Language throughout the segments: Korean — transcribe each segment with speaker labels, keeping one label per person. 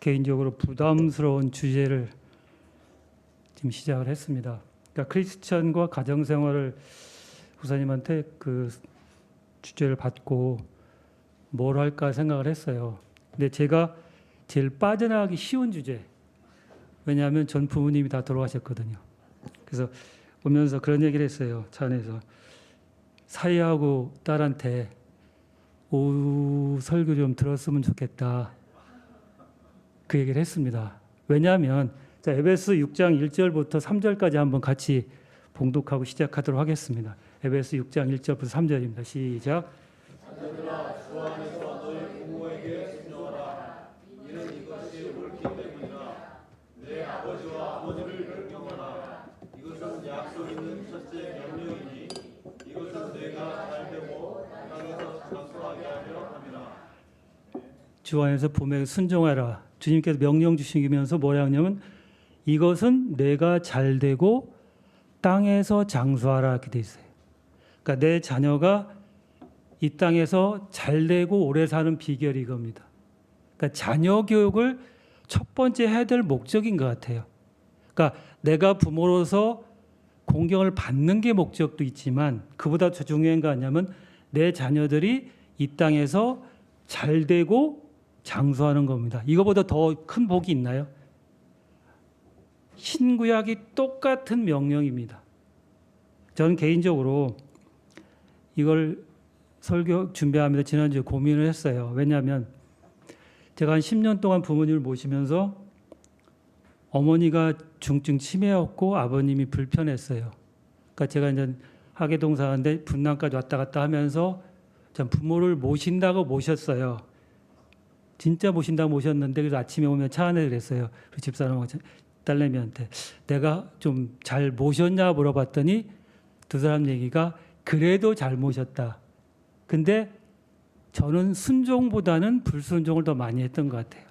Speaker 1: 개인적으로 부담스러운 주제를 지금 시작을 했습니다. 그러니까 크리스천과 가정생활을 부사님한테 그 주제를 받고 뭘 할까 생각을 했어요. 근데 제가 제일 빠져나가기 쉬운 주제. 왜냐하면 전 부모님이 다 돌아가셨거든요. 그래서 오면서 그런 얘기를 했어요. 차 안에서. 사위하고 딸한테 오후 설교 좀 들었으면 좋겠다. 그 얘기를 했습니다. 왜냐하면 자, 에베소 6장 1절부터 3절까지 한번 같이 봉독하고 시작하도록 하겠습니다. 에베소 6장 1절부터 3절입니다. 시작.
Speaker 2: 자녀들아 주 안에서 너희 부모에게 순종하라. 이는 이것이 옳기 때문이라. 내 아버지와 아버지를 존경하라. 이것은 약속 있는 첫째 명령이니 이것은 내가 잘되고 땅에서 장수하게 하려 함이라.
Speaker 1: 주 안에서 부모에게 순종하라. 주님께서 명령 주시면서 뭐라 하냐면 이것은 내가 잘되고 땅에서 장수하라 이렇게 돼 있어요. 그러니까 내 자녀가 이 땅에서 잘되고 오래 사는 비결이 이겁니다. 그러니까 자녀 교육을 첫 번째 해야 될 목적인 것 같아요. 그러니까 내가 부모로서 공경을 받는 게 목적도 있지만 그보다 더 중요한 거 아니냐면 내 자녀들이 이 땅에서 잘되고 장수하는 겁니다. 이거보다 더 큰 복이 있나요? 신구약이 똑같은 명령입니다. 저는 개인적으로 이걸 설교 준비하면서 지난주에 고민을 했어요. 왜냐하면 제가 한 10년 동안 부모님을 모시면서 어머니가 중증 치매였고 아버님이 불편했어요. 그러니까 제가 이제 하계동사인데 분당까지 왔다 갔다 하면서 전 부모를 모신다고 모셨어요. 진짜 모신다고 모셨는데 그래서 아침에 오면 차 안에 그랬어요. 그 집사람하고 딸내미한테 내가 좀 잘 모셨냐 물어봤더니 두 사람 얘기가 그래도 잘 모셨다. 근데 저는 순종보다는 불순종을 더 많이 했던 것 같아요.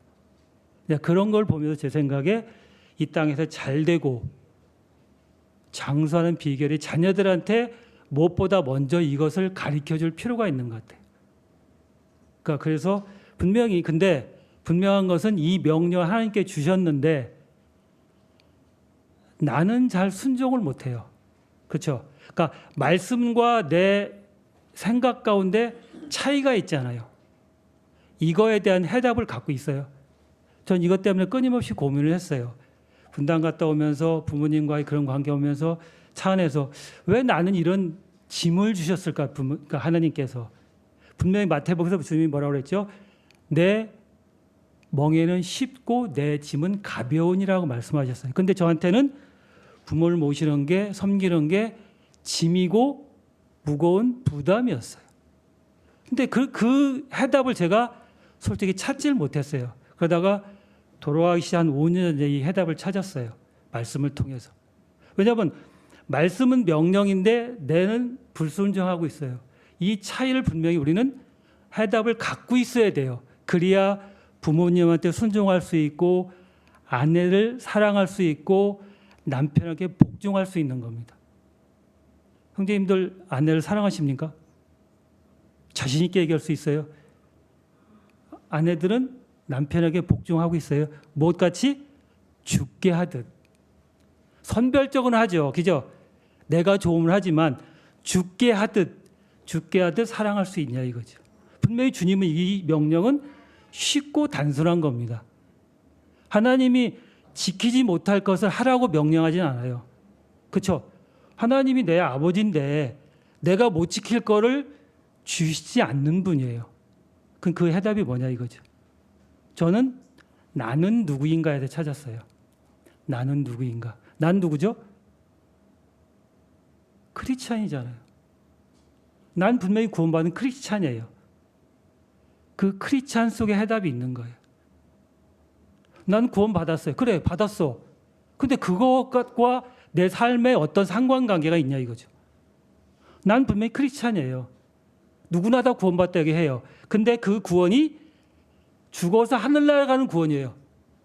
Speaker 1: 그런 걸 보면서 제 생각에 이 땅에서 잘 되고 장수하는 비결이 자녀들한테 무엇보다 먼저 이것을 가르쳐 줄 필요가 있는 것 같아요. 그러니까 그래서 분명히 근데 분명한 것은 이 명령 하나님께 주셨는데 나는 잘 순종을 못해요. 그렇죠? 그러니까 말씀과 내 생각 가운데 차이가 있잖아요. 이거에 대한 해답을 갖고 있어요. 전 이것 때문에 끊임없이 고민을 했어요. 분당 갔다 오면서 부모님과의 그런 관계 오면서 차 안에서 왜 나는 이런 짐을 주셨을까? 그러니까 하나님께서 분명히 마태복음에서 주님이 뭐라고 그랬죠? 내 멍에는 쉽고 내 짐은 가벼운이라고 말씀하셨어요. 근데 저한테는 부모를 모시는 게 섬기는 게 짐이고 무거운 부담이었어요. 근데 그 해답을 제가 솔직히 찾질 못했어요. 그러다가 돌아가기 시작 한 5년 전에 이 해답을 찾았어요. 말씀을 통해서. 왜냐하면 말씀은 명령인데 내는 불순종하고 있어요. 이 차이를 분명히 우리는 해답을 갖고 있어야 돼요. 그래야 부모님한테 순종할 수 있고 아내를 사랑할 수 있고 남편에게 복종할 수 있는 겁니다. 형제님들 아내를 사랑하십니까? 자신 있게 얘기할 수 있어요? 아내들은 남편에게 복종하고 있어요. 무엇같이? 죽게 하듯. 선별적으로 하죠. 그죠? 내가 조음을 하지만 죽게 하듯 사랑할 수 있냐 이거죠. 분명히 주님은 이 명령은 쉽고 단순한 겁니다. 하나님이 지키지 못할 것을 하라고 명령하진 않아요. 그렇죠? 하나님이 내 아버지인데 내가 못 지킬 거를 주시지 않는 분이에요. 그럼 그 해답이 뭐냐 이거죠. 저는 나는 누구인가에 대해 찾았어요. 나는 누구인가? 난 누구죠? 크리스찬이잖아요. 난 분명히 구원받은 크리스찬이에요. 그 크리스찬 속에 해답이 있는 거예요. 난 구원받았어요. 그래, 받았어. 근데 그것과 내 삶에 어떤 상관관계가 있냐 이거죠. 난 분명히 크리스찬이에요. 누구나 다 구원받다게 해요. 근데 그 구원이 죽어서 하늘나라 가는 구원이에요.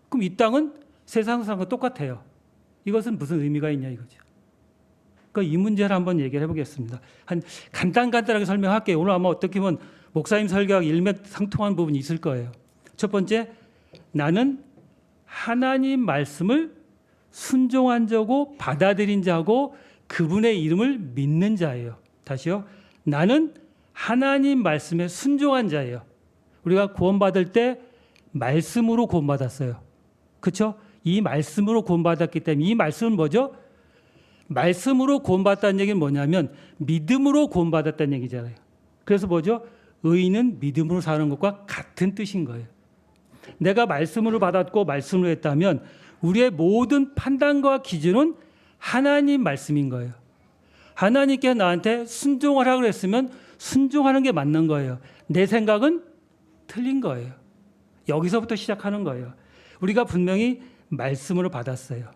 Speaker 1: 그럼 이 땅은 세상 사람과 똑같아요. 이것은 무슨 의미가 있냐 이거죠. 그러니까 이 문제를 한번 얘기를 해보겠습니다. 간단하게 설명할게요. 오늘 아마 어떻게 보면 목사님 설교하고 일맥상통한 부분이 있을 거예요. 첫 번째, 나는 하나님 말씀을 순종한 자고 받아들인 자고 그분의 이름을 믿는 자예요. 다시요. 나는 하나님 말씀에 순종한 자예요. 우리가 구원받을 때 말씀으로 구원받았어요. 그렇죠? 이 말씀으로 구원받았기 때문에 이 말씀은 뭐죠? 말씀으로 구원받았다는 얘기는 뭐냐면 믿음으로 구원받았다는 얘기잖아요. 그래서 뭐죠? 의인은 믿음으로 사는 것과 같은 뜻인 거예요. 내가 말씀으로 받았고 말씀으로 했다면 우리의 모든 판단과 기준은 하나님 말씀인 거예요. 하나님께 나한테 순종하라고 그랬으면 순종하는 게 맞는 거예요. 내 생각은 틀린 거예요. 여기서부터 시작하는 거예요. 우리가 분명히 말씀으로 받았어요.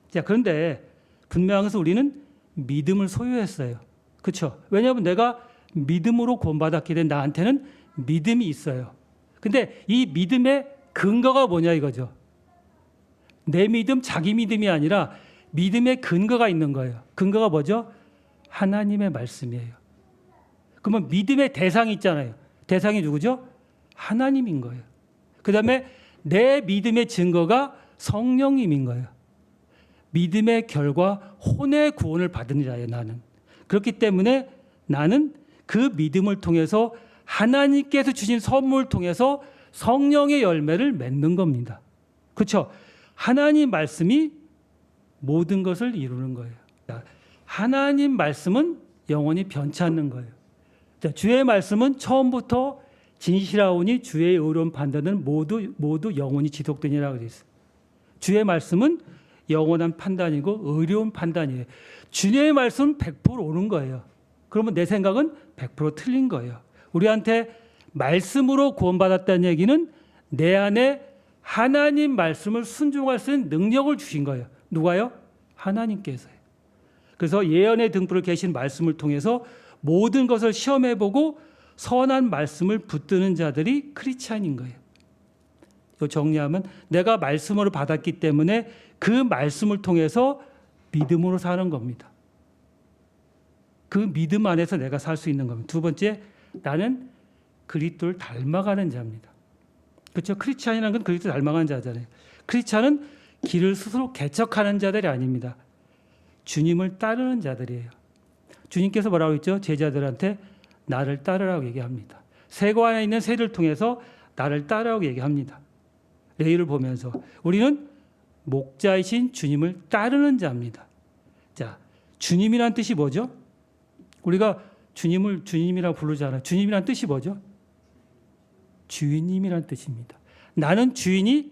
Speaker 1: 자, 그런데 분명한 것은 우리는 믿음을 소유했어요. 그렇죠? 왜냐하면 내가 믿음으로 구원받았기 때문에 나한테는 믿음이 있어요. 근데 이 믿음의 근거가 뭐냐 이거죠. 내 믿음, 자기 믿음이 아니라 믿음의 근거가 있는 거예요. 근거가 뭐죠? 하나님의 말씀이에요. 그러면 믿음의 대상이 있잖아요. 대상이 누구죠? 하나님인 거예요. 그 다음에 내 믿음의 증거가 성령님인 거예요. 믿음의 결과 혼의 구원을 받은 자예요, 나는. 그렇기 때문에 나는 그 믿음을 통해서 하나님께서 주신 선물을 통해서 성령의 열매를 맺는 겁니다. 그렇죠? 하나님 말씀이 모든 것을 이루는 거예요. 하나님 말씀은 영원히 변치 않는 거예요. 주의 말씀은 처음부터 진실하오니 주의 의로운 판단은 모두 영원히 지속되니라고 되어 있어요. 주의 말씀은 영원한 판단이고 의로운 판단이에요. 주의 말씀은 100% 옳은 거예요. 그러면 내 생각은 100% 틀린 거예요. 우리한테 말씀으로 구원받았다는 얘기는 내 안에 하나님 말씀을 순종할 수 있는 능력을 주신 거예요. 누가요? 하나님께서요. 그래서 예언의 등불을 계신 말씀을 통해서 모든 것을 시험해보고 선한 말씀을 붙드는 자들이 크리스찬인 거예요. 이거 정리하면 내가 말씀으로 받았기 때문에 그 말씀을 통해서 믿음으로 사는 겁니다. 그 믿음 안에서 내가 살 수 있는 겁니다. 두 번째, 나는 그리스도를 닮아가는 자입니다. 그렇죠? 크리스찬이라는 건 그리스도 닮아가는 자잖아요. 크리스찬은 길을 스스로 개척하는 자들이 아닙니다. 주님을 따르는 자들이에요. 주님께서 뭐라고 했죠? 제자들한테 나를 따르라고 얘기합니다. 새고 안에 있는 새를 통해서 나를 따르라고 얘기합니다. 레위를 보면서 우리는 목자이신 주님을 따르는 자입니다. 자, 주님이란 뜻이 뭐죠? 우리가 주님을 주님이라고 부르잖아요. 주님이란 뜻이 뭐죠? 주인님이란 뜻입니다. 나는 주인이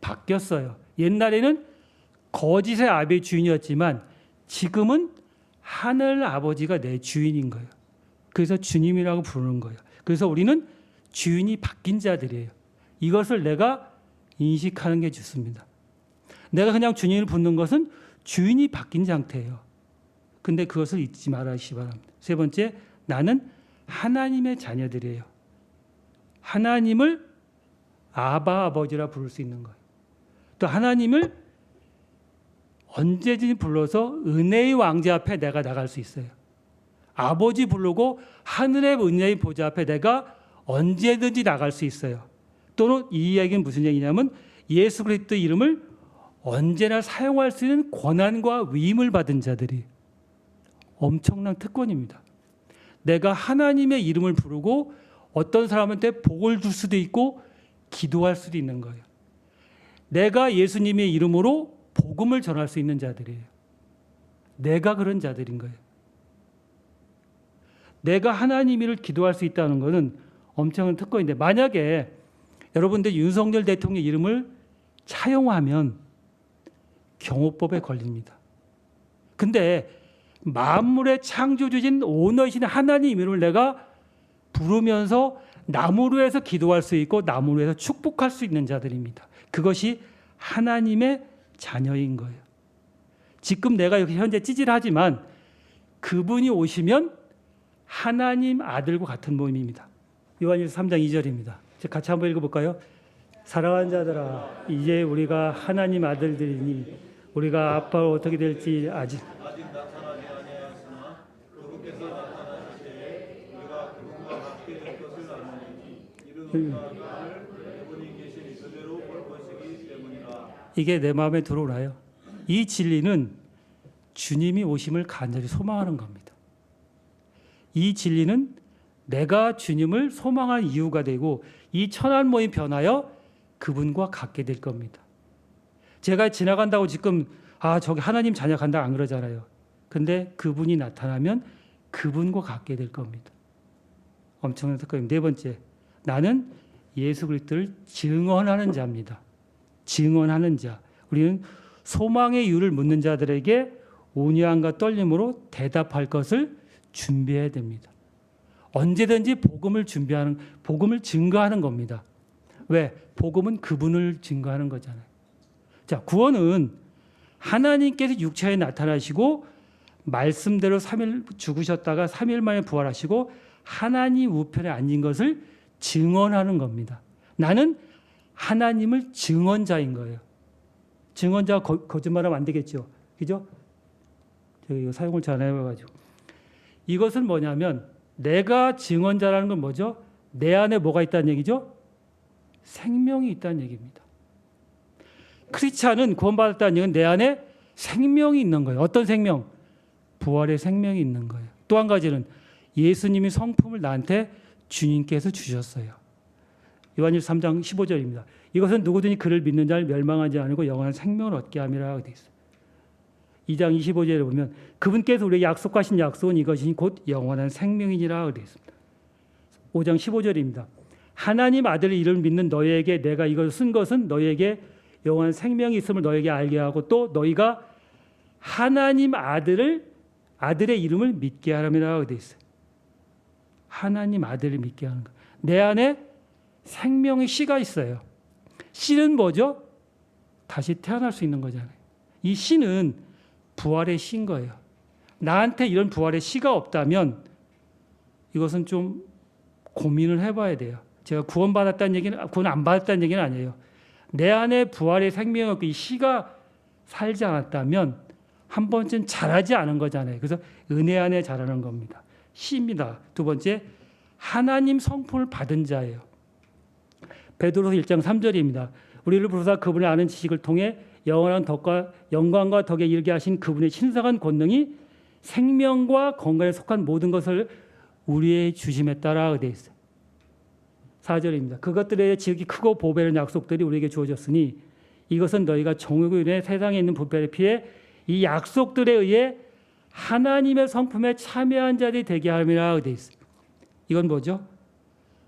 Speaker 1: 바뀌었어요. 옛날에는 거짓의 아비의 주인이었지만 지금은 하늘 아버지가 내 주인인 거예요. 그래서 주님이라고 부르는 거예요. 그래서 우리는 주인이 바뀐 자들이에요. 이것을 내가 인식하는 게 좋습니다. 내가 그냥 주님을 붙는 것은 주인이 바뀐 상태예요. 근데 그것을 잊지 말아주시기 바랍니다. 세 번째, 나는 하나님의 자녀들이에요. 하나님을 아바 아버지라 부를 수 있는 거예요. 또 하나님을 언제든지 불러서 은혜의 왕자 앞에 내가 나갈 수 있어요. 아버지 부르고 하늘의 은혜의 보좌 앞에 내가 언제든지 나갈 수 있어요. 또는 이 이야기는 무슨 얘기냐면 예수 그리스도 이름을 언제나 사용할 수 있는 권한과 위임을 받은 자들이 엄청난 특권입니다. 내가 하나님의 이름을 부르고 어떤 사람한테 복을 줄 수도 있고 기도할 수도 있는 거예요. 내가 예수님의 이름으로 복음을 전할 수 있는 자들이에요. 내가 그런 자들인 거예요. 내가 하나님 일을 기도할 수 있다는 것은 엄청난 특권인데 만약에 여러분들 윤석열 대통령 이름을 차용하면 경호법에 걸립니다. 근데 만물의 창조주신 오너이신 하나님 이름을 내가 부르면서 나무로 해서 기도할 수 있고 나무로 해서 축복할 수 있는 자들입니다. 그것이 하나님의 자녀인 거예요. 지금 내가 여기 현재 찌질하지만 그분이 오시면 하나님 아들과 같은 모임입니다. 요한일서 3장 2절입니다. 같이 한번 읽어볼까요? 사랑하는 자들아, 이제 우리가 하나님 아들들이니 우리가 아빠가 어떻게 될지 아직
Speaker 2: 나타나지 아니하였으나 그분께서 나타나실 때에 우리가 그분과 같게 될 것을 아노니 이는 우리가 그분을 그분이 계신 그대로 볼 것이기 때문이라.
Speaker 1: 이게 내 마음에 들어오나요? 이 진리는 주님이 오심을 간절히 소망하는 겁니다. 이 진리는 내가 주님을 소망한 이유가 되고 이 천한 모임 변하여 그분과 같게 될 겁니다. 제가 지나간다고 지금 저기 하나님 자녀 간다 안 그러잖아요. 근데 그분이 나타나면 그분과 같게 될 겁니다. 엄청난 사건입니다. 네 번째, 나는 예수 그리스도를 증언하는 자입니다. 증언하는 자. 우리는 소망의 이유를 묻는 자들에게 온유함과 떨림으로 대답할 것을 준비해야 됩니다. 언제든지 복음을 증거하는 겁니다. 왜? 복음은 그분을 증거하는 거잖아요. 자, 구원은 하나님께서 육체에 나타나시고 말씀대로 3일 죽으셨다가 3일 만에 부활하시고 하나님 우편에 앉은 것을 증언하는 겁니다. 나는 하나님을 증언자인 거예요. 증언자가 거짓말하면 안 되겠죠. 그죠? 제가 이거 사용을 잘 안 해봐가지고. 이것은 뭐냐면 내가 증언자라는 건 뭐죠? 내 안에 뭐가 있다는 얘기죠? 생명이 있다는 얘기입니다. 크리스찬은 구원받았다는 얘기는 내 안에 생명이 있는 거예요. 어떤 생명? 부활의 생명이 있는 거예요. 또 한 가지는 예수님이 성품을 나한테 주님께서 주셨어요. 요한일서 3장 15절입니다. 이것은 누구든지 그를 믿는 자를 멸망하지 않고 영원한 생명을 얻게 함이라고 되어 있어요. 2장 25절에 보면 그분께서 우리에게 약속하신 약속은 이것이니 곧 영원한 생명이니라 되어 있습니다. 5장 15절입니다. 하나님 아들의 이름을 믿는 너희에게 내가 이걸 쓴 것은 너희에게 영원한 생명이 있음을 너희에게 알게 하고 또 너희가 하나님 아들의 이름을 믿게 하라고 되어 있어요. 하나님 아들을 믿게 하는 것. 내 안에 생명의 씨가 있어요. 씨는 뭐죠? 다시 태어날 수 있는 거잖아요. 이 씨는 부활의 씨인 거예요. 나한테 이런 부활의 씨가 없다면 이것은 좀 고민을 해봐야 돼요. 제가 구원받았다는 얘기는 구원 안 받았다는 얘기는 아니에요. 내 안에 부활의 생명이 없고 이 씨가 살지 않았다면 한 번쯤 자라지 않은 거잖아요. 그래서 은혜 안에 자라는 겁니다. 씨입니다. 두 번째, 하나님 성품을 받은 자예요. 베드로서 1장 3절입니다. 우리를 부르사 그분을 아는 지식을 통해 영원한 덕과 영광과 덕에 이르게 하신 그분의 신성한 권능이 생명과 건강에 속한 모든 것을 우리의 주심에 따라 되어 있어요. 4절입니다. 그것들의 지극히 크고 보배는 약속들이 우리에게 주어졌으니 이것은 너희가 정욕으로 인해 세상에 있는 부패를 피해 이 약속들에 의해 하나님의 성품에 참여한 자들이 되게 함이라 되어 있어요. 이건 뭐죠?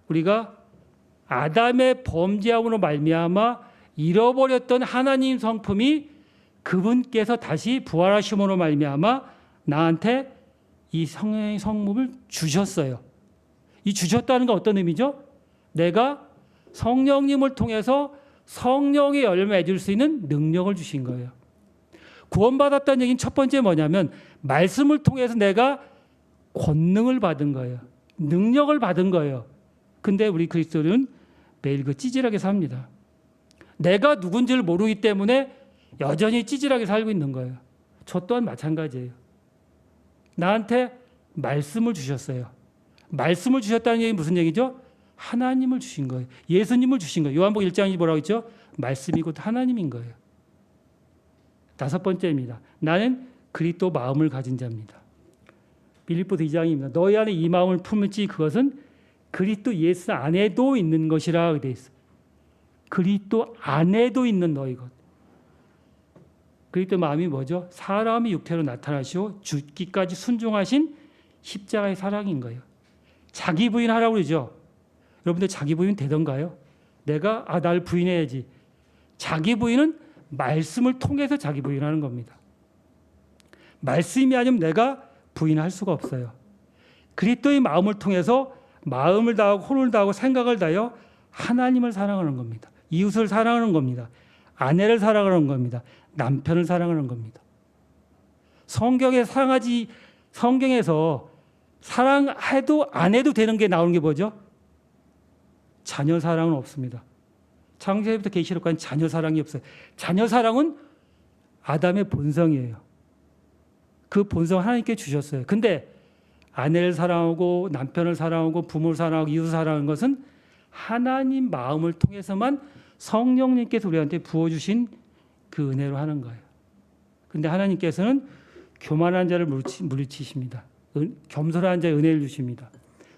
Speaker 1: 우리가 아담의 범죄함으로 말미암아 잃어버렸던 하나님 성품이 그분께서 다시 부활하심으로 말미암아 나한테 이 성령의 성품을 주셨어요. 이 주셨다는 건 어떤 의미죠? 내가 성령님을 통해서 성령의 열매 맺을 수 있는 능력을 주신 거예요. 구원받았다는 얘기는 첫 번째 뭐냐면 말씀을 통해서 내가 권능을 받은 거예요. 능력을 받은 거예요. 근데 우리 그리스도는 매일 그 찌질하게 삽니다. 내가 누군지를 모르기 때문에 여전히 찌질하게 살고 있는 거예요. 저 또한 마찬가지예요. 나한테 말씀을 주셨어요. 말씀을 주셨다는 얘기는 무슨 얘기죠? 하나님을 주신 거예요. 예수님을 주신 거예요. 요한복음 1장이 뭐라고 했죠? 말씀이 곧 하나님인 거예요. 다섯 번째입니다. 나는 그리스도 마음을 가진 자입니다. 빌립보서 2장입니다. 너희 안에 이 마음을 품을지 그것은 그리스도 예수 안에도 있는 것이라 되어 있어요. 그리스도 안에도 있는 너희 것. 그리스도 마음이 뭐죠? 사람이 육체로 나타나시고 죽기까지 순종하신 십자가의 사랑인 거예요. 자기 부인하라고 그러죠. 여러분들 자기 부인 되던가요? 내가 날 부인해야지. 자기 부인은 말씀을 통해서 자기 부인하는 겁니다. 말씀이 아니면 내가 부인할 수가 없어요. 그리스도의 마음을 통해서 마음을 다하고 혼을 다하고 생각을 다하여 하나님을 사랑하는 겁니다. 이웃을 사랑하는 겁니다. 아내를 사랑하는 겁니다. 남편을 사랑하는 겁니다. 성경에서 사랑해도 안 해도 되는 게 나오는 게 뭐죠? 자녀 사랑은 없습니다. 창세기부터 계시록까지 자녀 사랑이 없어요. 자녀 사랑은 아담의 본성이에요. 그 본성 하나님께 주셨어요. 근데 아내를 사랑하고 남편을 사랑하고 부모를 사랑하고 이웃을 사랑하는 것은 하나님 마음을 통해서만 성령님께서 우리한테 부어주신 그 은혜로 하는 거예요. 근데 하나님께서는 교만한 자를 물리치십니다. 겸손한 자의 은혜를 주십니다.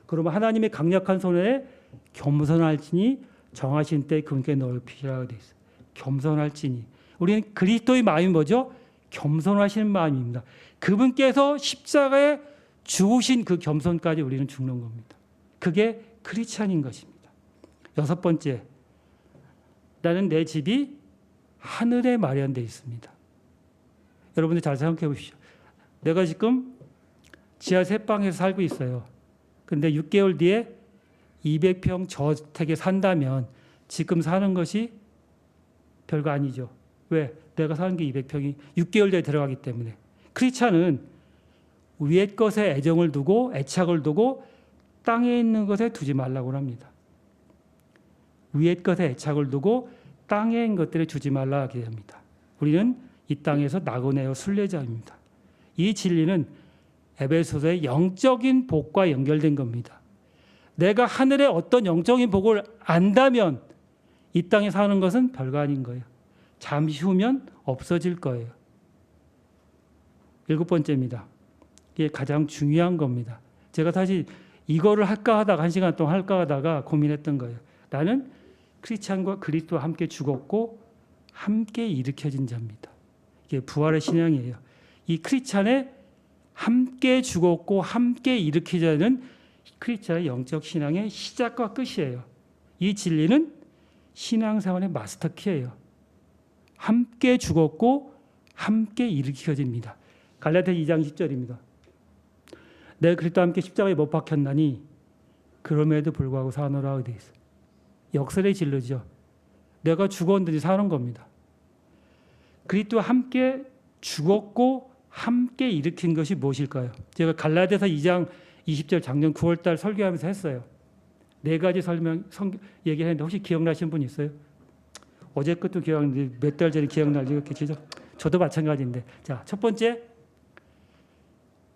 Speaker 1: 그러면 하나님의 강력한 손에 겸손할지니 정하신 때 그분께 넓히시라고 되어 있어요. 겸손할지니. 우리는 그리스도의 마음이 뭐죠? 겸손하시는 마음입니다. 그분께서 십자가에 죽으신 그 겸손까지 우리는 죽는 겁니다. 그게 크리스찬인 것입니다. 6번째, 나는 내 집이 하늘에 마련되어 있습니다. 여러분들 잘 생각해 보십시오. 내가 지금 지하 3방에서 살고 있어요. 근데 6개월 뒤에 200평 저택에 산다면 지금 사는 것이 별거 아니죠. 왜? 내가 사는 게 200평이 6개월 뒤에 들어가기 때문에. 크리스찬은 위의 것에 애정을 두고 애착을 두고 땅에 있는 것에 두지 말라고 합니다. 위의 것에 애착을 두고 땅에 있는 것들에 주지 말라 하게 됩니다. 우리는 이 땅에서 나그네요 순례자입니다. 이 진리는 에베소서의 영적인 복과 연결된 겁니다. 내가 하늘의 어떤 영적인 복을 안다면 이 땅에 사는 것은 별거 아닌 거예요. 잠시 후면 없어질 거예요. 7번째입니다. 이게 가장 중요한 겁니다. 제가 사실 이거를 할까 하다가 1시간 동안 할까 하다가 고민했던 거예요. 나는 크리스찬과 그리스도와 함께 죽었고 함께 일으켜진 자입니다. 이게 부활의 신앙이에요. 이 크리스찬의 함께 죽었고 함께 일으키자는 크리스찬의 영적 신앙의 시작과 끝이에요. 이 진리는 신앙생활의 마스터키예요. 함께 죽었고 함께 일으켜집니다. 갈라디아 2장 10절입니다. 내가 그리스도와 함께 십자가에 못 박혔나니 그럼에도 불구하고 사노라 되어 있어요. 역설의 진리죠. 내가 죽었는데 사는 겁니다. 그리스도와 함께 죽었고 함께 일으킨 것이 무엇일까요? 제가 갈라디아서 2장 20절 작년 9월달 설교하면서 했어요. 4가지 얘기했는데 혹시 기억나시는 분 있어요? 어제 것도 기억나는데 몇 달 전에 기억나지? 그렇죠? 저도 마찬가지인데. 자, 첫 번째,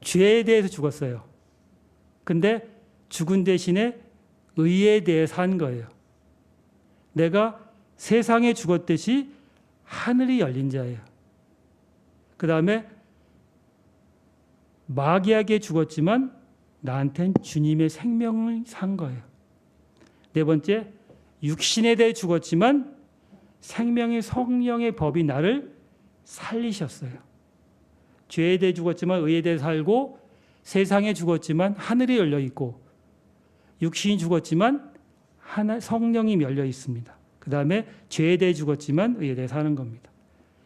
Speaker 1: 죄에 대해서 죽었어요. 근데 죽은 대신에 의에 대해 산 거예요. 내가 세상에 죽었듯이 하늘이 열린 자예요. 그 다음에 마귀에게 죽었지만 나한테는 주님의 생명을 산 거예요. 4번째, 육신에 대해 죽었지만 생명의 성령의 법이 나를 살리셨어요. 죄에 대해 죽었지만 의에 대해 살고 세상에 죽었지만 하늘이 열려 있고 육신이 죽었지만 성령이 열려 있습니다. 그 다음에 죄에 대해 죽었지만 의에 대해 사는 겁니다.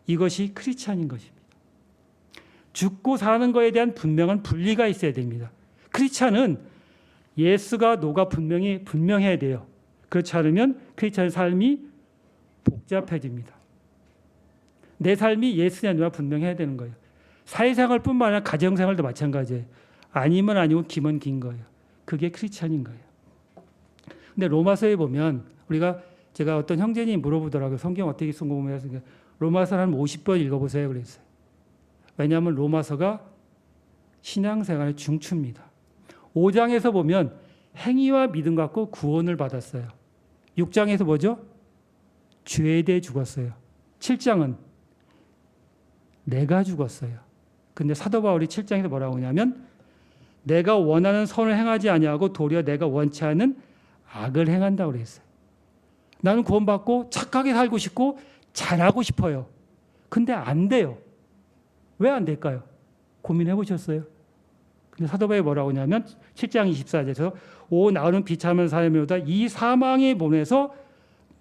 Speaker 1: 이것이 크리스찬인 것입니다. 죽고 사는 것에 대한 분명한 분리가 있어야 됩니다. 크리스찬은 예수가 노가 분명해야 돼요. 그렇지 않으면 크리스찬의 삶이 복잡해집니다. 내 삶이 예수냐 노가 분명해야 되는 거예요. 사회생활뿐만 아니라 가정생활도 마찬가지예요. 아니면 아니고 기면 긴 거예요. 그게 크리스찬인 거예요. 근데 로마서에 보면 제가 어떤 형제님이 물어보더라고요. 성경 어떻게 쓴 거 보면 로마서 한 50번 읽어보세요 그랬어요. 왜냐하면 로마서가 신앙생활의 중추입니다. 5장에서 보면 행위와 믿음 갖고 구원을 받았어요. 6장에서 뭐죠? 죄에 대해 죽었어요. 7장은 내가 죽었어요. 근데 사도 바울이 7장에서 뭐라고 하냐면 내가 원하는 선을 행하지 아니하고 도리어 내가 원치 않은 악을 행한다고 그랬어요. 나는 구원받고 착하게 살고 싶고 잘하고 싶어요. 근데 안 돼요. 왜 안 될까요? 고민해 보셨어요? 근데 사도 바울이 뭐라고 하냐면 7장 24절에서 오 나는 비참한 사람이로다 이 사망의 몸에서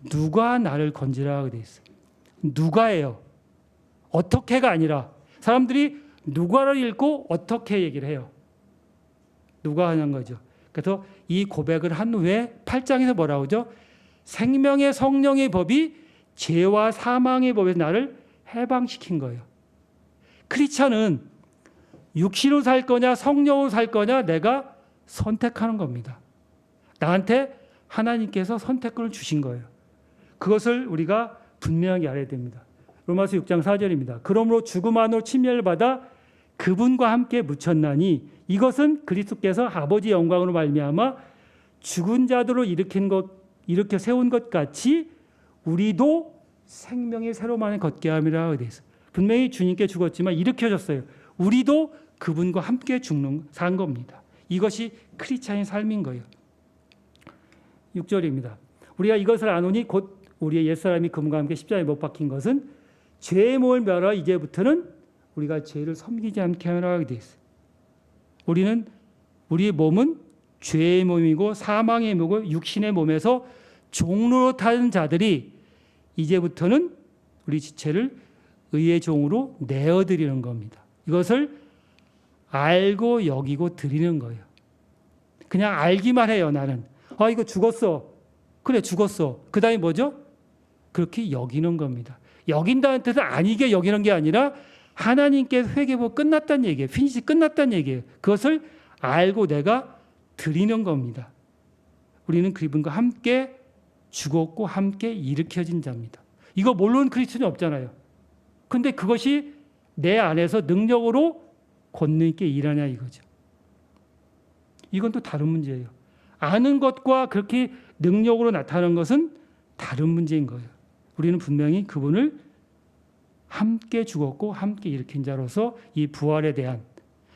Speaker 1: 누가 나를 건지라 되어 있어요. 누가예요. 어떻게가 아니라 사람들이 누가를 읽고 어떻게 얘기를 해요. 누가 하는 거죠. 그래서 이 고백을 한 후에 8장에서 뭐라고 하죠? 생명의 성령의 법이 죄와 사망의 법에서 나를 해방시킨 거예요. 크리스찬은 육신으로 살 거냐 성령으로 살 거냐 내가 선택하는 겁니다. 나한테 하나님께서 선택권을 주신 거예요. 그것을 우리가 분명하게 알아야 됩니다. 로마서 6장 4절입니다. 그러므로 죽음 안으로 침례를 받아 그분과 함께 묻혔나니 이것은 그리스도께서 아버지 영광으로 말미암아 죽은 자들을 일으켜 세운 것 같이 우리도 생명의 새로만에 걷게 함이라 되어 있어요. 분명히 주님께 죽었지만 일으켜졌어요. 우리도 그분과 함께 산 겁니다. 이것이 크리스찬의 삶인 거예요. 6절입니다. 우리가 이것을 아노니 곧 우리의 옛사람이 그분과 함께 십자가에 못 박힌 것은 죄의 몸을 멸하 이제부터는 우리가 죄를 섬기지 않게 하라 되어 있어요. 우리의 몸은 죄의 몸이고 사망의 몸이고 육신의 몸에서 종로로 타는 자들이 이제부터는 우리 지체를 의의 종으로 내어드리는 겁니다. 이것을 알고 여기고 드리는 거예요. 그냥 알기만 해요. 나는 이거 죽었어. 그래 죽었어. 그 다음에 뭐죠? 그렇게 여기는 겁니다. 여긴다는 뜻은 아니게 여기는 게 아니라 하나님께서 회개하고 끝났다는 얘기예요. 피니시 끝났다는 얘기예요. 그것을 알고 내가 드리는 겁니다. 우리는 그분과 함께 죽었고 함께 일으켜진 자입니다. 이거 모르는 크리스천이 없잖아요. 근데 그것이 내 안에서 능력으로 권능 있게 일하냐 이거죠. 이건 또 다른 문제예요. 아는 것과 그렇게 능력으로 나타나는 것은 다른 문제인 거예요. 우리는 분명히 그분을 함께 죽었고 함께 일으킨 자로서 이 부활에 대한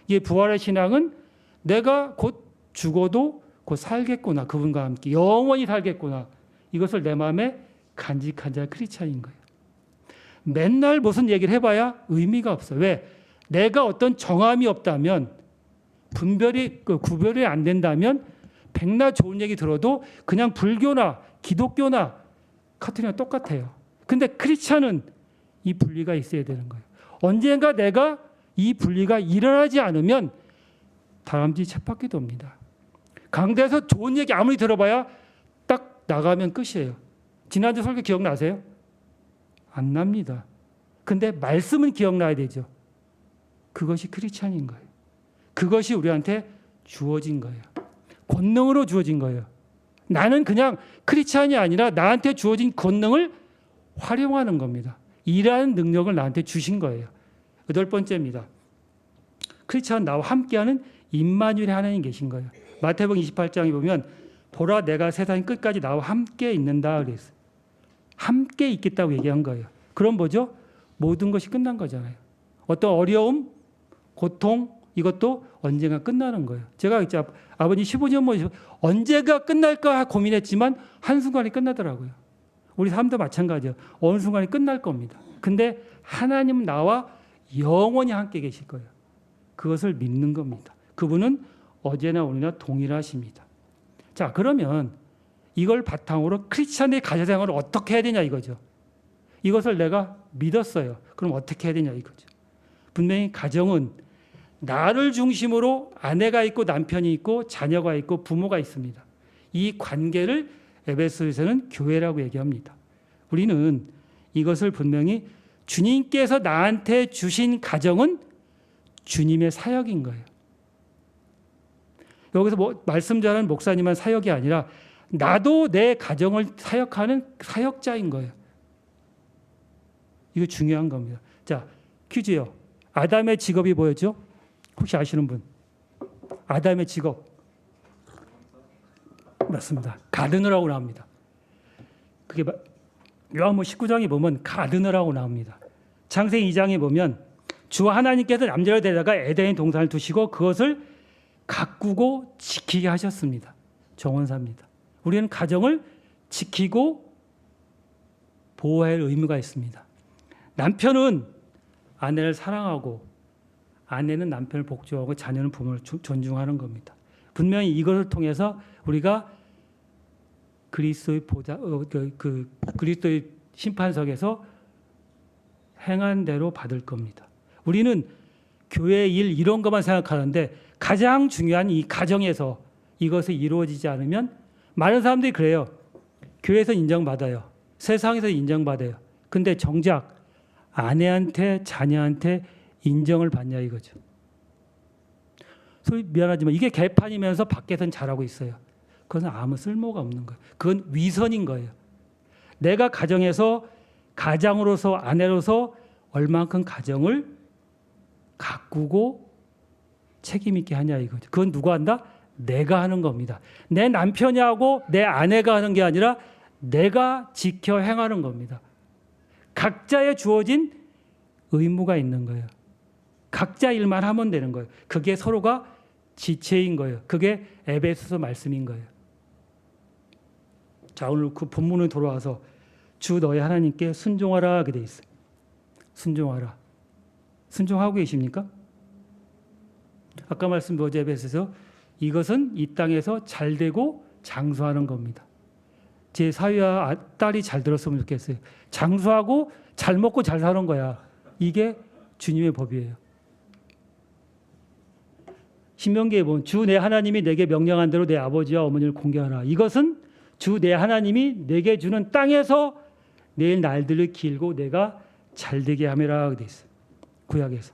Speaker 1: 이 부활의 신앙은 내가 곧 죽어도 곧 살겠구나. 그분과 함께 영원히 살겠구나. 이것을 내 마음에 간직한 자가 크리스찬인 거예요. 맨날 무슨 얘기를 해봐야 의미가 없어요. 왜? 내가 어떤 정함이 없다면 구별이 안 된다면 백날 좋은 얘기 들어도 그냥 불교나 기독교나 카톨릭이랑 똑같아요. 근데 크리스찬은 이 분리가 있어야 되는 거예요. 언젠가 내가 이 분리가 일어나지 않으면 다람쥐 쳇바퀴 돕니다. 강대에서 좋은 얘기 아무리 들어봐야 딱 나가면 끝이에요. 지난주 설교 기억나세요? 안 납니다. 근데 말씀은 기억나야 되죠. 그것이 크리스찬인 거예요. 그것이 우리한테 주어진 거예요. 권능으로 주어진 거예요. 나는 그냥 크리스찬이 아니라 나한테 주어진 권능을 활용하는 겁니다. 일하는 능력을 나한테 주신 거예요. 8번째입니다. 크리스찬은 나와 함께하는 임마누엘의 하나님 계신 거예요. 마태복음 28장에 보면 보라 내가 세상 끝까지 나와 함께 있는다 그랬어요. 함께 있겠다고 얘기한 거예요. 그럼 뭐죠? 모든 것이 끝난 거잖아요. 어떤 어려움, 고통 이것도 언젠가 끝나는 거예요. 제가 이제 아버님 15년 모시고 언제가 끝날까 고민했지만 한순간에 끝나더라고요. 우리 삶도 마찬가지예요. 어느 순간에 끝날 겁니다. 근데 하나님은 나와 영원히 함께 계실 거예요. 그것을 믿는 겁니다. 그분은 어제나 오늘이나 동일하십니다. 자, 그러면 이걸 바탕으로 크리스찬의 가정생활을 어떻게 해야 되냐 이거죠. 이것을 내가 믿었어요. 그럼 어떻게 해야 되냐 이거죠. 분명히 가정은 나를 중심으로 아내가 있고 남편이 있고 자녀가 있고 부모가 있습니다. 이 관계를 에베소에서는 교회라고 얘기합니다. 우리는 이것을 분명히 주님께서 나한테 주신 가정은 주님의 사역인 거예요. 여기서 말씀 잘하는 목사님만 사역이 아니라 나도 내 가정을 사역하는 사역자인 거예요. 이거 중요한 겁니다. 자, 퀴즈요. 아담의 직업이 뭐였죠? 혹시 아시는 분? 아담의 직업. 맞습니다. 가드너라고 나옵니다. 그게 요한복음 19장에 보면 가드너라고 나옵니다. 창세기 2장에 보면 주 하나님께서 남자를 데려다가 에덴의 동산을 두시고 그것을 가꾸고 지키게 하셨습니다. 정원사입니다. 우리는 가정을 지키고 보호해야 할 의무가 있습니다. 남편은 아내를 사랑하고 아내는 남편을 복종하고 자녀는 부모를 존중하는 겁니다. 분명히 이것을 통해서 우리가 그리스도의 그리스도의 심판석에서 행한 대로 받을 겁니다. 우리는 교회 일 이런 것만 생각하는데 가장 중요한 이 가정에서 이것이 이루어지지 않으면 많은 사람들이 그래요. 교회에서 인정받아요. 세상에서 인정받아요. 근데 정작 아내한테 자녀한테 인정을 받냐 이거죠. 소위 미안하지만 이게 개판이면서 밖에서는 잘하고 있어요. 그건 아무 쓸모가 없는 거예요. 그건 위선인 거예요. 내가 가정에서 가장으로서 아내로서 얼만큼 가정을 가꾸고 책임 있게 하냐 이거죠. 그건 누가 한다? 내가 하는 겁니다. 내 남편이 하고 내 아내가 하는 게 아니라 내가 지켜 행하는 겁니다. 각자에 주어진 의무가 있는 거예요. 각자 일만 하면 되는 거예요. 그게 서로가 지체인 거예요. 그게 에베소서 말씀인 거예요. 자, 오늘 그 본문에 돌아와서 주 너희 하나님께 순종하라 하게 돼 있어요. 순종하라. 순종하고 계십니까? 아까 말씀 뭐죠? 에베소서 이것은 이 땅에서 잘 되고 장수하는 겁니다. 제 사위와 딸이 잘 들었으면 좋겠어요. 장수하고 잘 먹고 잘 사는 거야. 이게 주님의 법이에요. 신명기에 보면 주 내 하나님이 내게 명령한 대로 내 아버지와 어머니를 공경하라. 이것은 주 내 하나님이 내게 주는 땅에서 내일 날들을 길고 내가 잘되게 함이라 돼 있어요. 구약에서.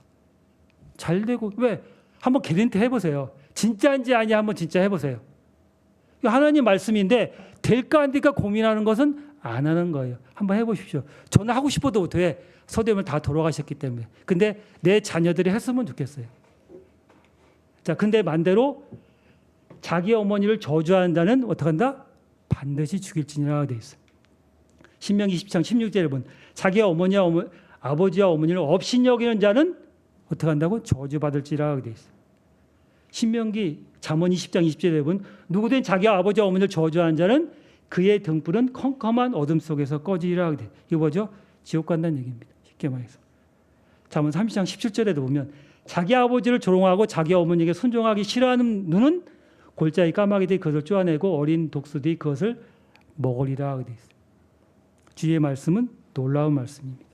Speaker 1: 잘되고 왜? 한번 개런티 해보세요. 진짜인지 아니야 한번 진짜 해보세요. 하나님 말씀인데 될까 안 될까 고민하는 것은 안 하는 거예요. 한번 해보십시오. 저는 하고 싶어도 못해. 서대문을 다 돌아가셨기 때문에. 근데 내 자녀들이 했으면 좋겠어요. 자, 근데 반대로 자기 어머니를 저주한다는 어떻게 한다? 반드시 죽일지니라 되어 있어요. 신명기 10장 16절에 보면 자기 어머니와 아버지와 어머니를 업신 여기는 자는 어떻게 한다고? 저주받을지라 되어 있어요. 신명기 잠언 20장 20절에 보면 누구든 자기 아버지와 어머니를 저주하는 자는 그의 등불은 컴컴한 어둠 속에서 꺼지리라 돼. 이거 뭐죠? 지옥 간다는 얘기입니다. 쉽게 말해서. 잠언 30장 17절에도 보면 자기 아버지를 조롱하고 자기 어머니에게 순종하기 싫어하는 눈은 골짜기 까마귀들이 그것을 쪼아내고 어린 독수들이 그것을 먹으리라 돼 있어요. 주의 말씀은 놀라운 말씀입니다.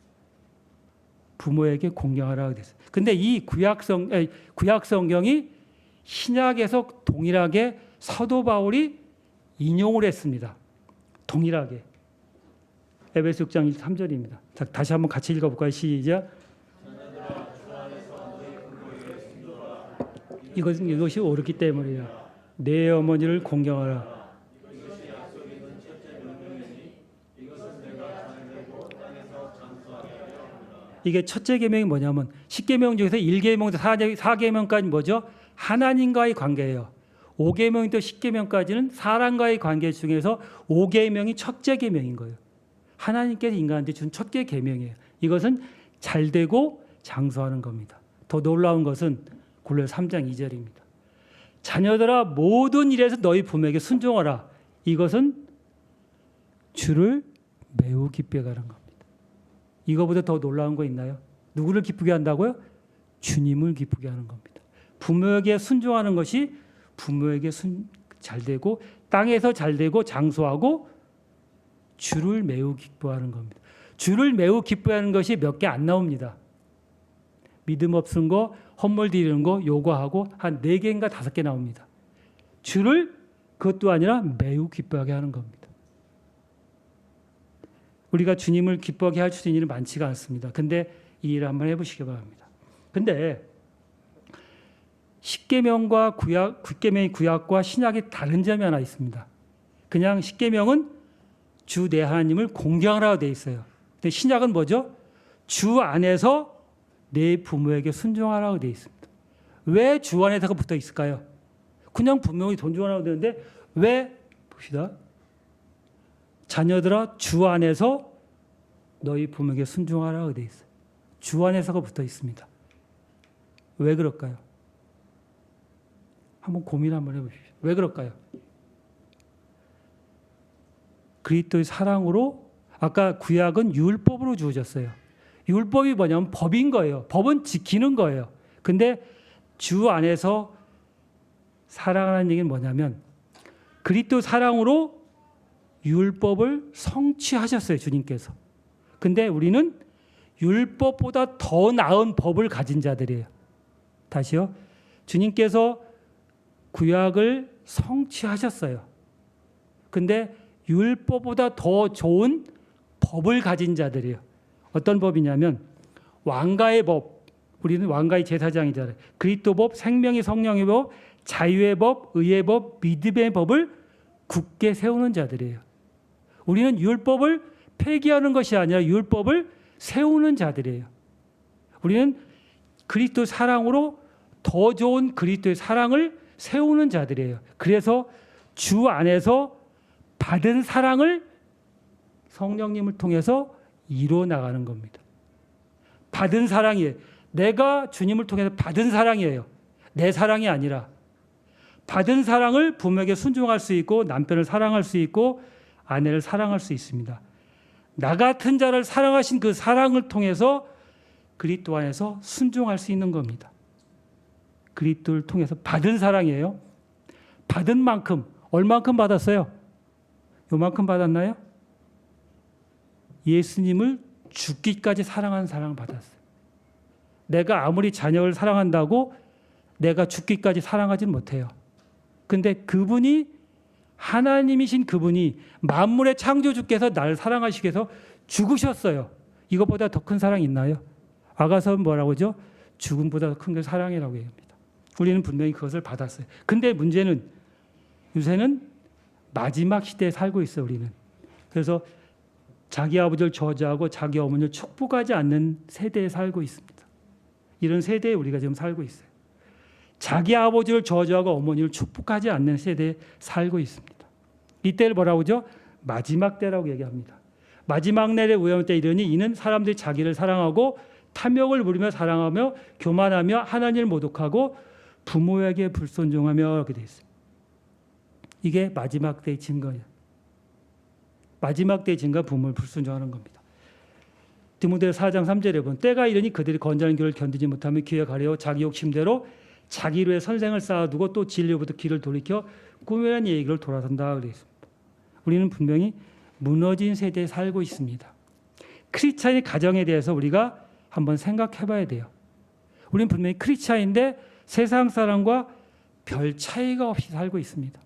Speaker 1: 부모에게 공경하라 돼 있어요. 근데 이 구약 성경이 신약에서 동일하게 사도 바울이 인용을 했습니다. 동일하게. 에베소 6장 3절입니다. 자, 다시 한번 같이 읽어볼까요? 시작. 이것이 옳기 때문이라. 내 어머니를 공경하라. 이게 첫째 계명이 뭐냐면 10계명 중에서 1계명부터 4계명까지 뭐죠? 하나님과의 관계예요. 5계명부터 10계명까지는 사람과의 관계 중에서 5계명이 첫째 계명인 거예요. 하나님께서 인간한테 준 첫째 계명이에요. 이것은 잘되고 장수하는 겁니다. 더 놀라운 것은 골로새 3장 2절입니다. 자녀들아 모든 일에서 너희 부모에게 순종하라. 이것은 주를 매우 기쁘게 하는 겁니다. 이거보다 더 놀라운 거 있나요? 누구를 기쁘게 한다고요? 주님을 기쁘게 하는 겁니다. 부모에게 순종하는 것이 부모에게 잘되고 땅에서 잘되고 장수하고 주를 매우 기뻐하는 겁니다. 주를 매우 기뻐하는 것이 몇 개 안 나옵니다. 믿음 없은 거, 헛물 드리는 거, 요구하고 한 4개인가 5개 나옵니다. 주를 그것도 아니라 매우 기뻐하게 하는 겁니다. 우리가 주님을 기뻐하게 할 수 있는 일은 많지가 않습니다. 근데 이 일을 한번 해보시기 바랍니다. 근데 10계명과 9계명의 구약과 신약이 다른 점이 하나 있습니다. 그냥 10계명은 주 내 하나님을 공경하라고 되어 있어요. 근데 신약은 뭐죠? 주 안에서 내 부모에게 순종하라고 되어 있습니다. 왜 주 안에서가 붙어 있을까요? 그냥 분명히 존중하라고 되는데 왜? 봅시다. 자녀들아 주 안에서 너희 부모에게 순종하라고 되어 있어요. 주 안에서가 붙어 있습니다. 왜 그럴까요? 한번 고민 한번 해보십시오. 왜 그럴까요? 그리스도의 사랑으로 아까 구약은 율법으로 주어졌어요. 율법이 뭐냐면 법인 거예요. 법은 지키는 거예요. 근데 주 안에서 사랑하는 얘기는 뭐냐면 그리스도 사랑으로 율법을 성취하셨어요. 주님께서. 근데 우리는 율법보다 더 나은 법을 가진 자들이에요. 다시요. 주님께서 구약을 성취하셨어요. 근데 율법보다 더 좋은 법을 가진 자들이에요. 어떤 법이냐면 왕가의 법. 우리는 왕가의 제사장이잖아요. 그리스도 법, 생명의 성령의 법, 자유의 법, 의의 법, 믿음의 법을 굳게 세우는 자들이에요. 우리는 율법을 폐기하는 것이 아니라 율법을 세우는 자들이에요. 우리는 그리스도 사랑으로 더 좋은 그리스도의 사랑을 세우는 자들이에요. 그래서 주 안에서 받은 사랑을 성령님을 통해서 이뤄 나가는 겁니다. 받은 사랑이에요. 내가 주님을 통해서 받은 사랑이에요. 내 사랑이 아니라 받은 사랑을 부모에게 순종할 수 있고 남편을 사랑할 수 있고 아내를 사랑할 수 있습니다. 나 같은 자를 사랑하신 그 사랑을 통해서 그리스도 안에서 순종할 수 있는 겁니다. 그리스도를 통해서 받은 사랑이에요. 받은 만큼 얼만큼 받았어요? 요만큼 받았나요? 예수님을 죽기까지 사랑하는 사랑을 받았어요. 내가 아무리 자녀를 사랑한다고 내가 죽기까지 사랑하지는 못해요. 근데 그분이 하나님이신 그분이 만물의 창조주께서 나를 사랑하시기 위해서 죽으셨어요. 이것보다 더 큰 사랑이 있나요? 아가서는 뭐라고 하죠? 죽음보다 더 큰 게 사랑이라고 얘기합니다. 우리는 분명히 그것을 받았어요. 근데 문제는 요새는 마지막 시대에 살고 있어요. 우리는. 그래서 자기 아버지를 저주하고 자기 어머니를 축복하지 않는 세대에 살고 있습니다. 이런 세대에 우리가 지금 살고 있어요. 자기 아버지를 저주하고 어머니를 축복하지 않는 세대에 살고 있습니다. 이때를 뭐라고 하죠? 마지막 때라고 얘기합니다. 마지막 날의 위험 때 이르니 이는 사람들이 자기를 사랑하고 탐욕을 부리며 사랑하며 교만하며 하나님을 모독하고 부모에게 불순종하며 이렇게 되어 있습니다. 이게 마지막 때의 증거예요. 마지막 때의 증거 부모를 불순종하는 겁니다. 디모데서 4장 3절에 보면 때가 이르니 그들이 건전한 길을 견디지 못하며 귀에 가려 자기 욕심대로 자기로의 선생을 쌓아두고 또 진리로부터 길을 돌이켜 꾸며낸 얘기를 돌아선다 그랬습니다. 우리는 분명히 무너진 세대에 살고 있습니다. 크리스찬의 가정에 대해서 우리가 한번 생각해 봐야 돼요. 우리는 분명히 크리스찬인데 세상 사람과 별 차이가 없이 살고 있습니다.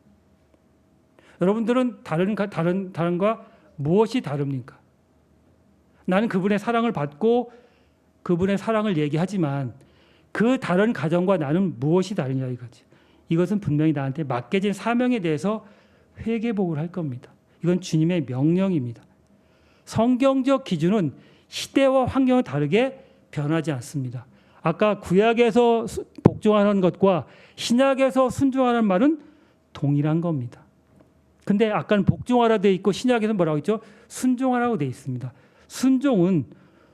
Speaker 1: 여러분들은 다른과 무엇이 다릅니까? 나는 그분의 사랑을 받고 그분의 사랑을 얘기하지만 그 다른 가정과 나는 무엇이 다르냐 이거지. 이것은 분명히 나한테 맡겨진 사명에 대해서 회개복을 할 겁니다. 이건 주님의 명령입니다. 성경적 기준은 시대와 환경은 다르게 변하지 않습니다. 아까 구약에서 복종하는 것과 신약에서 순종하는 말은 동일한 겁니다. 근데 아까는 복종하라 돼 있고 신약에서는 뭐라고 했죠? 순종하라고 돼 있습니다. 순종은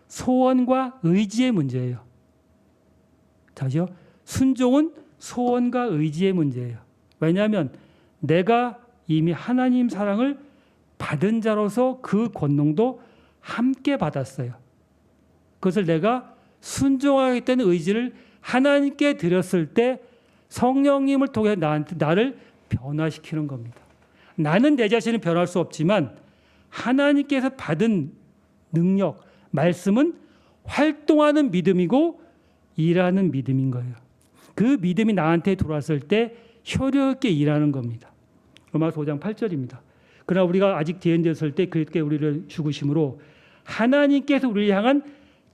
Speaker 1: 소원과 의지의 문제예요. 다시요. 순종은 소원과 의지의 문제예요. 왜냐하면 내가 이미 하나님 사랑을 받은 자로서 그 권능도 함께 받았어요. 그것을 내가 순종하겠다는 의지를 하나님께 드렸을 때 성령님을 통해 나를 변화시키는 겁니다. 나는 내 자신을 변할 수 없지만 하나님께서 받은 능력, 말씀은 활동하는 믿음이고 일하는 믿음인 거예요. 그 믿음이 나한테 들어왔을 때 효력 있게 일하는 겁니다. 로마서 5장 8절입니다. 그러나 우리가 아직 뒤흔들었을 때 그렇게 우리를 죽으심으로 하나님께서 우리를 향한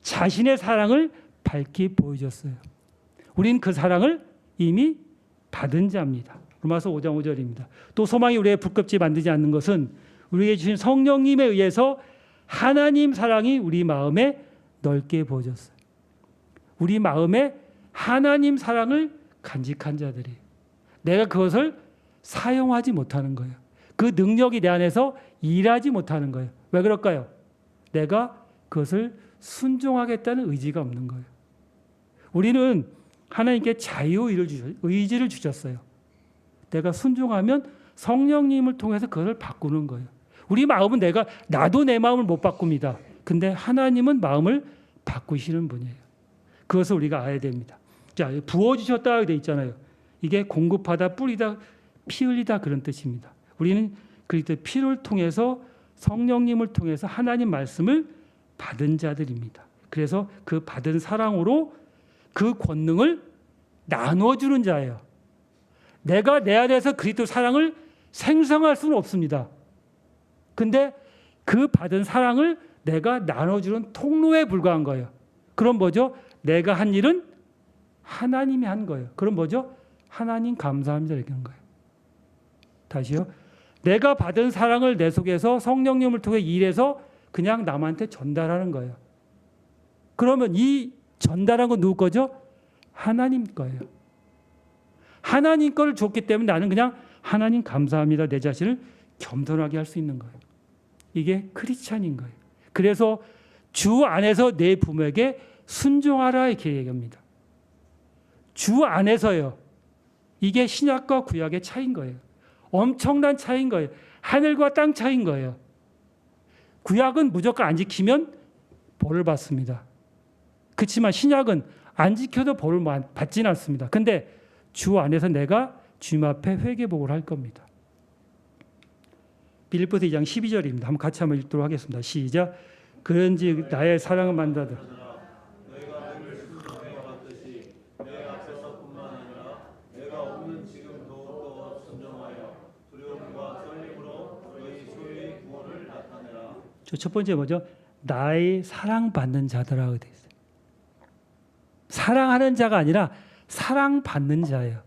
Speaker 1: 자신의 사랑을 밝히 보여줬어요. 우리는 그 사랑을 이미 받은 자입니다. 로마서 5장 5절입니다. 또 소망이 우리의 부끄럽지 만들지 않는 것은 우리에게 주신 성령님에 의해서 하나님 사랑이 우리 마음에 넓게 보여졌어요. 우리 마음에 하나님 사랑을 간직한 자들이 내가 그것을 사용하지 못하는 거예요. 그 능력이 내 안에서 일하지 못하는 거예요. 왜 그럴까요? 내가 그것을 순종하겠다는 의지가 없는 거예요. 우리는 하나님께 의지를 주셨어요. 내가 순종하면 성령님을 통해서 그것을 바꾸는 거예요. 우리 마음은 나도 내 마음을 못 바꿉니다. 근데 하나님은 마음을 바꾸시는 분이에요. 그것을 우리가 알아야 됩니다. 자, 부어주셨다 되어 있잖아요. 이게 공급하다, 뿌리다, 피 흘리다 그런 뜻입니다. 우리는 그리스도의 피를 통해서 성령님을 통해서 하나님 말씀을 받은 자들입니다. 그래서 그 받은 사랑으로 그 권능을 나눠주는 자예요. 내가 내 안에서 그리스도 사랑을 생성할 수는 없습니다. 근데 그 받은 사랑을 내가 나눠주는 통로에 불과한 거예요. 그럼 뭐죠? 내가 한 일은 하나님이 한 거예요. 그럼 뭐죠? 하나님 감사합니다 이렇게 하는 거예요. 다시요. 내가 받은 사랑을 내 속에서 성령님을 통해 일해서 그냥 남한테 전달하는 거예요. 그러면 이 전달한 건 누구 거죠? 하나님 거예요. 하나님 거를 줬기 때문에 나는 그냥 하나님 감사합니다. 내 자신을 겸손하게 할 수 있는 거예요. 이게 크리스찬인 거예요. 그래서 주 안에서 내 부모에게 순종하라 이렇게 얘기합니다. 주 안에서요. 이게 신약과 구약의 차이인 거예요. 엄청난 차이인 거예요. 하늘과 땅 차이인 거예요. 구약은 무조건 안 지키면 벌을 받습니다. 그렇지만 신약은 안 지켜도 벌을 받지는 않습니다. 근데 주 안에서 내가 주님 앞에 회개복을 할 겁니다. 빌립보서 2장 12절입니다. 한번 같이 한번 읽도록 하겠습니다. 시작. 그런지 나의 사랑을 만나다.
Speaker 2: 너희가 늘 순종해 왔듯이 내 앞에서뿐만 아니라 내가 없는 지금 더욱더 순종하여 두려움과 떨림으로 너희 소유의 구원을 나타내라.
Speaker 1: 첫 번째 뭐죠? 나의 사랑받는 자들하고 돼 있어요. 사랑하는 자가 아니라 사랑받는 자예요.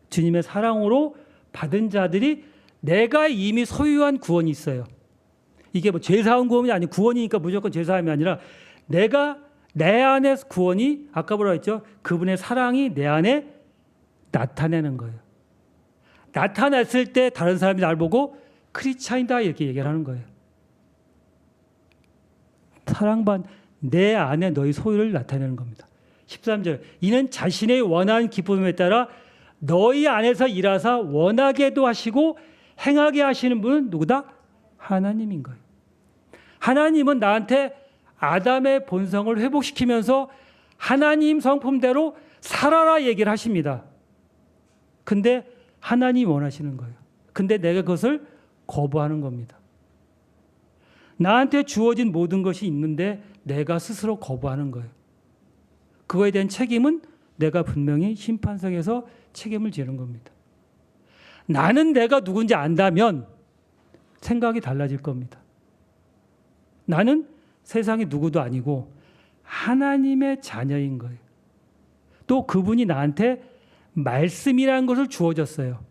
Speaker 1: 주님의 사랑으로 받은 자들이 내가 이미 소유한 구원이 있어요. 이게 뭐 죄사함 구원이 아니고 구원이니까 무조건 죄사함이 아니라 내가 내 안에 구원이 아까 뭐라 했죠? 그분의 사랑이 내 안에 나타내는 거예요. 나타났을 때 다른 사람이 날 보고 크리스찬이다 이렇게 얘기를 하는 거예요. 사랑받 내 안에 너희 소유를 나타내는 겁니다. 13절 이는 자신의 원한 기쁨에 따라 너희 안에서 일하사 원하게도 하시고 행하게 하시는 분은 누구다? 하나님인 거예요. 하나님은 나한테 아담의 본성을 회복시키면서 하나님 성품대로 살아라 얘기를 하십니다. 근데 하나님이 원하시는 거예요. 근데 내가 그것을 거부하는 겁니다. 나한테 주어진 모든 것이 있는데 내가 스스로 거부하는 거예요. 그거에 대한 책임은 내가 분명히 심판석에서 책임을 지는 겁니다. 나는 내가 누군지 안다면 생각이 달라질 겁니다. 나는 세상의 누구도 아니고 하나님의 자녀인 거예요. 또 그분이 나한테 말씀이라는 것을 주어졌어요.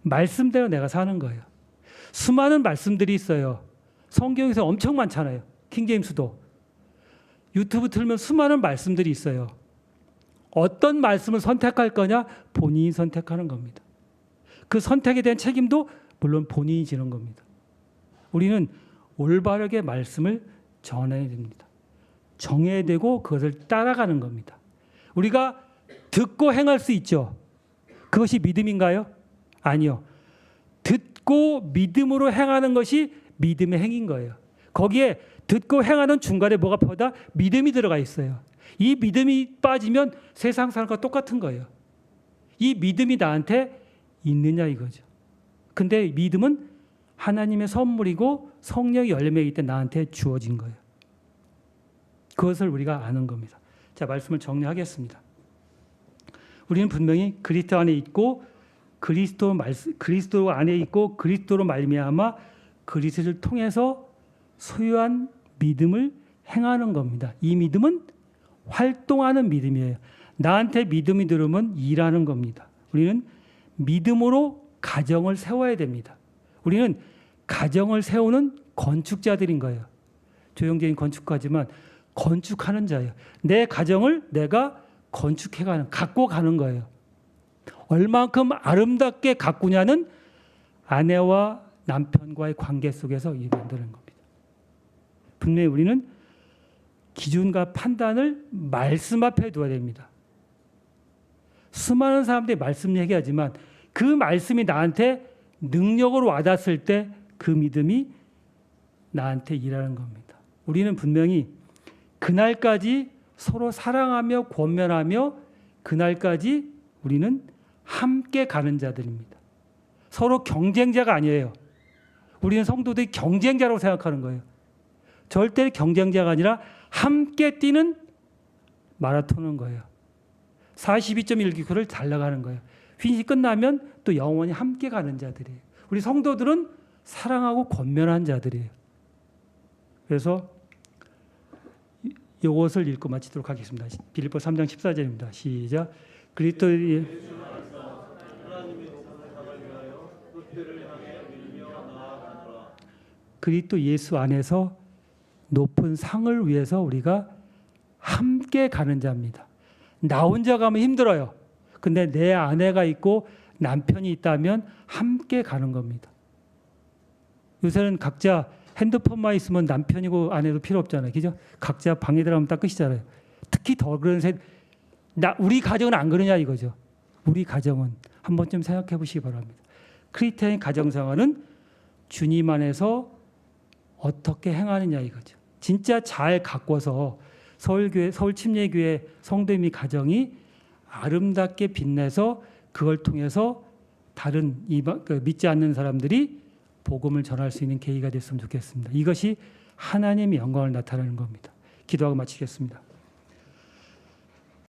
Speaker 1: 말씀대로 내가 사는 거예요. 수많은 말씀들이 있어요. 성경에서 엄청 많잖아요. 킹제임스도. 유튜브 틀면 수많은 말씀들이 있어요. 어떤 말씀을 선택할 거냐? 본인이 선택하는 겁니다. 그 선택에 대한 책임도 물론 본인이 지는 겁니다. 우리는 올바르게 말씀을 전해야 됩니다. 정해야 되고 그것을 따라가는 겁니다. 우리가 듣고 행할 수 있죠. 그것이 믿음인가요? 아니요. 듣고 믿음으로 행하는 것이 믿음의 행인 거예요. 거기에 듣고 행하는 중간에 뭐가 보다 믿음이 들어가 있어요. 이 믿음이 빠지면 세상 사람과 똑같은 거예요. 이 믿음이 나한테 있느냐 이거죠. 근데 믿음은 하나님의 선물이고 성령의 열매이기 때문에 나한테 주어진 거예요. 그것을 우리가 아는 겁니다. 자, 말씀을 정리하겠습니다. 우리는 분명히 그리스도 안에 있고 그리스도 안에 있고 그리스도로 말미암아 그리스도를 통해서 소유한 믿음을 행하는 겁니다. 이 믿음은 활동하는 믿음이에요. 나한테 믿음이 들으면 일하는 겁니다. 우리는 믿음으로 가정을 세워야 됩니다. 우리는 가정을 세우는 건축자들인 거예요. 조용재인 건축가지만 건축하는 자예요. 내 가정을 내가 건축해가는, 갖고 가는 거예요. 얼만큼 아름답게 가꾸냐는 아내와 남편과의 관계 속에서 만드는 겁니다. 분명히 우리는 기준과 판단을 말씀 앞에 두어야 됩니다. 수많은 사람들이 말씀 얘기하지만 그 말씀이 나한테 능력으로 와닿았을 때 그 믿음이 나한테 일하는 겁니다. 우리는 분명히 그날까지 서로 사랑하며 권면하며 그날까지 우리는 함께 가는 자들입니다. 서로 경쟁자가 아니에요. 우리는 성도들이 경쟁자라고 생각하는 거예요. 절대 경쟁자가 아니라 함께 뛰는 마라톤인 거예요. 42.1km를 달려가는 거예요. 휘닛이 끝나면 또 영원히 함께 가는 자들이에요. 우리 성도들은 사랑하고 권면한 자들이에요. 그래서 이것을 읽고 마치도록 하겠습니다. 빌립보 3장 14절입니다. 시작. 그리스도의 그리스도 예수 안에서 높은 상을 위해서 우리가 함께 가는 자입니다. 나 혼자 가면 힘들어요. 근데 내 아내가 있고 남편이 있다면 함께 가는 겁니다. 요새는 각자 핸드폰만 있으면 남편이고 아내도 필요 없잖아요. 그죠? 각자 방에 들어가면 딱 끝이잖아요. 특히 더 그런 우리 가정은 안 그러냐 이거죠. 우리 가정은 한 번쯤 생각해 보시기 바랍니다. 크리스찬의 가정생활은 주님 안에서 어떻게 행하느냐 이거죠. 진짜 잘 가꿔서 서울교회, 서울침례교회 성도님의 가정이 아름답게 빛내서 그걸 통해서 다른 믿지 않는 사람들이 복음을 전할 수 있는 계기가 됐으면 좋겠습니다. 이것이 하나님의 영광을 나타내는 겁니다. 기도하고 마치겠습니다.